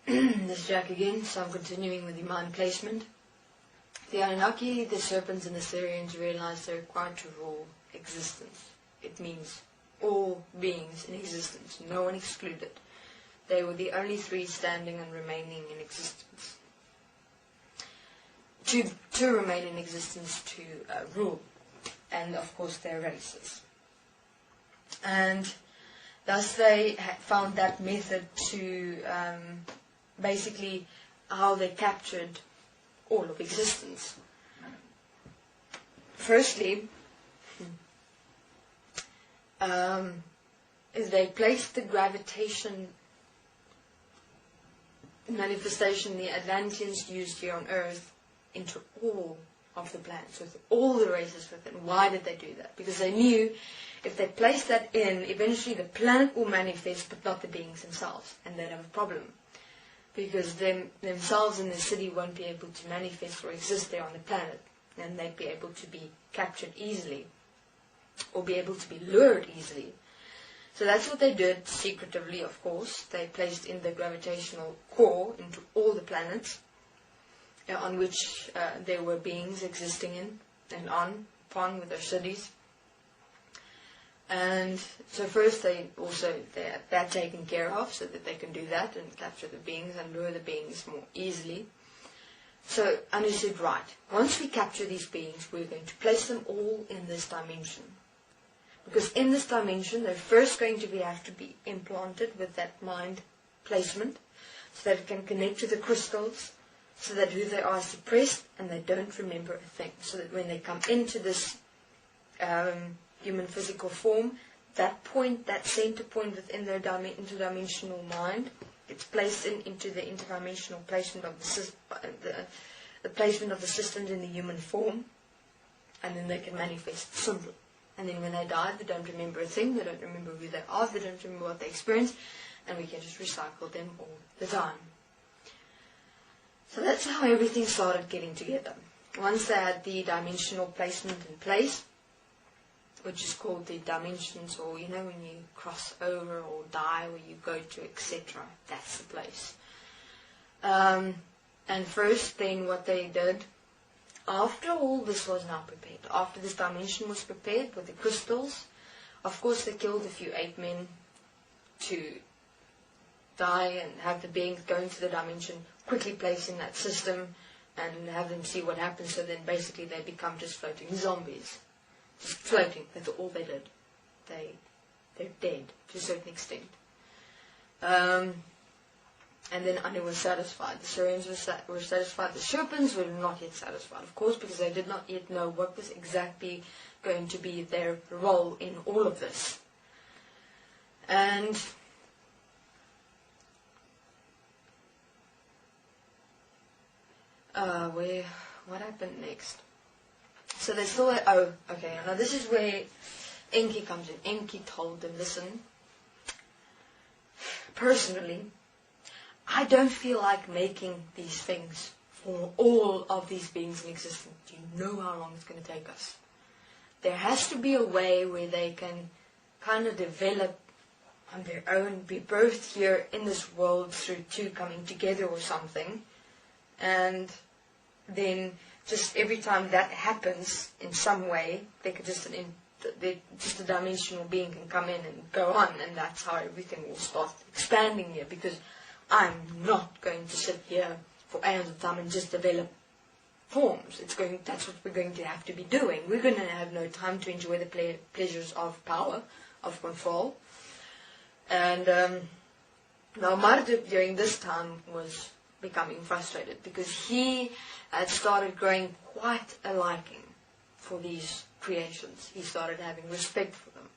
This is Jack again, so I'm continuing with the mind placement. The Anunnaki, the serpents and the Syrians realized they required to rule existence. It means all beings in existence, no one excluded. They were the only three standing and remaining in existence. To remain in existence, to rule, and of course their races. And thus they found that method to basically how they captured all of existence. Firstly, is they placed the gravitation manifestation the Atlanteans used here on Earth into all of the planets, with all the races within. Why did they do that? Because they knew if they placed that in, eventually the planet will manifest, but not the beings themselves, and they'd have a problem. Because themselves in the city won't be able to manifest or exist there on the planet, and they'd be able to be captured easily, or be able to be lured easily. So that's what they did, secretively of course. They placed in the gravitational core into all the planets, on which there were beings existing in, and upon with their cities. And so first they had that taken care of, so that they can do that and capture the beings and lure the beings more easily. So Anu said, right, once we capture these beings, we're going to place them all in this dimension. Because in this dimension, they're first going to have to be implanted with that mind placement, so that it can connect to the crystals, so that who they are is suppressed and they don't remember a thing. So that when they come into this human physical form, that point, that center point within their interdimensional mind, it's placed into the interdimensional placement of the placement of the systems in the human form, and then they can manifest simply. And then when they die, they don't remember a thing, they don't remember who they are, they don't remember what they experienced, and we can just recycle them all the time. So that's how everything started getting together. Once they had the dimensional placement in place, which is called the dimensions, or when you cross over or die, where you go to, etc. That's the place. And first, then what they did, after all this was now prepared, after this dimension was prepared with the crystals, of course they killed a few ape men to die and have the beings go into the dimension, quickly place in that system and have them see what happens. So then basically they become just floating zombies. Just floating, that's all they did. They're dead to a certain extent. And then Anu was satisfied. The Syrians were satisfied. The serpents were not yet satisfied, of course, because they did not yet know what was exactly going to be their role in all of this. And what happened next? So they still had, now this is where Enki comes in. Enki told them, listen, personally, I don't feel like making these things for all of these beings in existence. Do you know how long it's going to take us? There has to be a way where they can kind of develop on their own, be birthed here in this world through two coming together or something, and then just every time that happens in some way, they could just a dimensional being can come in and go on, and that's how everything will start expanding here. Because I'm not going to sit here for hours of time and just develop forms. That's what we're going to have to be doing. We're going to have no time to enjoy the pleasures of power, of control. And now Marduk during this time was becoming frustrated, because he had started growing quite a liking for these creations. He started having respect for them,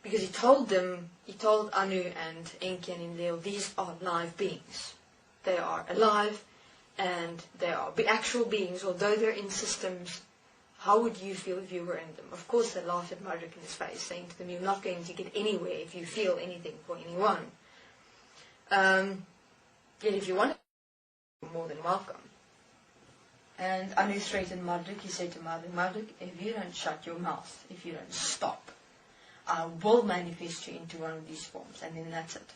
because he told Anu and Enki and Enlil, these are live beings. They are alive, and they are actual beings, although they're in systems. How would you feel if you were in them? Of course, they laughed at Marduk in his face, saying to them, you're not going to get anywhere if you feel anything for anyone. Yet if you want to, you're more than welcome. And Anu threatened Marduk. He said to Marduk, if you don't shut your mouth, if you don't stop, I will manifest you into one of these forms, and then that's it.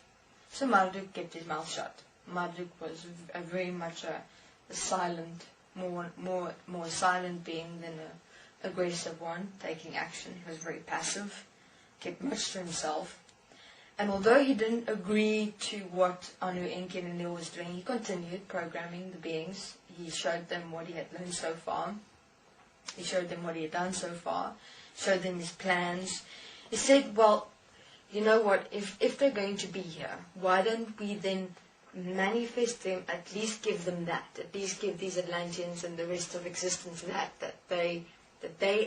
So Marduk kept his mouth shut. Marduk was very much a silent, more silent being than a aggressive one, taking action. He was very passive, kept much to himself. And although he didn't agree to what Anu, Enki and Enlil was doing, he continued programming the beings. He showed them what he had learned so far. He showed them what he had done so far, showed them his plans. He said, well, you know what, if they're going to be here, why don't we then manifest them, at least give them that, at least give these Atlanteans and the rest of existence that they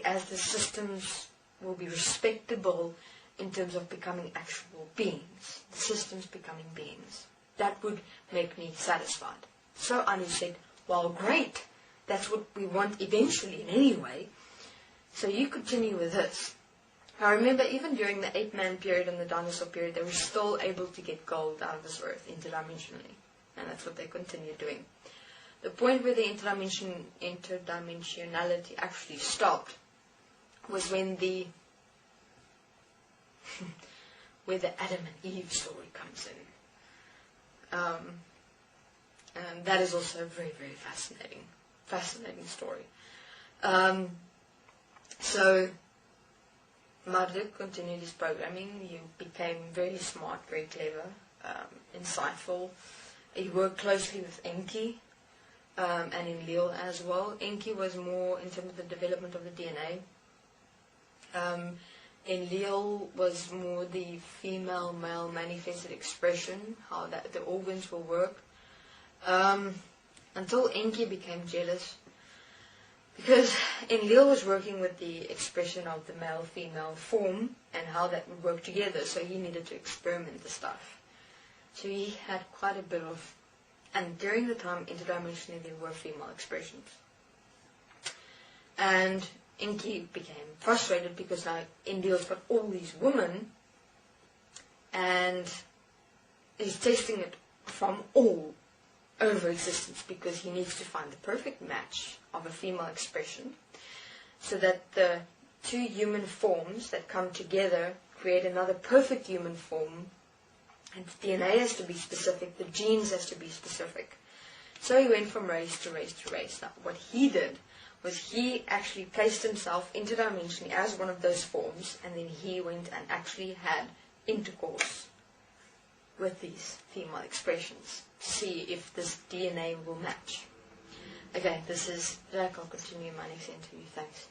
as the systems will be respectable in terms of becoming actual beings, the systems becoming beings. That would make me satisfied. So Anu said, well, great, that's what we want eventually in any way, so you continue with this. Now remember, even during the 8-man period and the dinosaur period, they were still able to get gold out of this earth interdimensionally. And that's what they continued doing. The point where the interdimensionality actually stopped was when where the Adam and Eve story comes in. And that is also a very, very fascinating story. So Marduk continued his programming. He became very smart, very clever, insightful. He worked closely with Enki and Enlil as well. Enki was more in terms of the development of the DNA. Enlil was more the female-male manifested expression, how that the organs will work. Until Enki became jealous, because Enlil was working with the expression of the male-female form and how that would work together, so he needed to experiment the stuff. So he had quite a bit of, and during the time interdimensionally there were female expressions. And Enki became frustrated because now Enlil's got all these women and he's testing it from all over existence, because he needs to find the perfect match of a female expression so that the two human forms that come together create another perfect human form, and the DNA has to be specific, the genes has to be specific. So he went from race to race to race. Now what he did was he actually placed himself interdimensionally as one of those forms, and then he went and actually had intercourse with these female expressions to see if this DNA will match. Okay, this is Jack. I'll continue my next interview. Thanks.